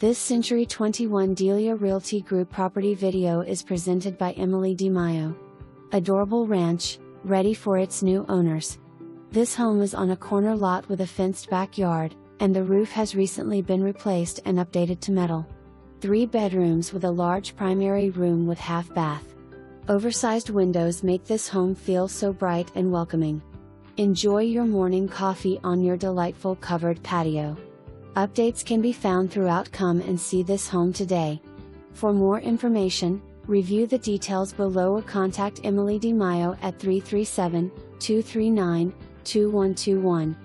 This Century 21 Delia Realty Group property video is presented by Emily DiMaio. Adorable ranch, ready for its new owners. This home is on a corner lot with a fenced backyard, and the roof has recently been replaced and updated to metal. 3 bedrooms with a large primary room with half bath. Oversized windows make this home feel so bright and welcoming. Enjoy your morning coffee on your delightful covered patio. Updates can be found throughout. Come and see this home today. For more information, review the details below or contact Emily DiMaio at 337-239-2121.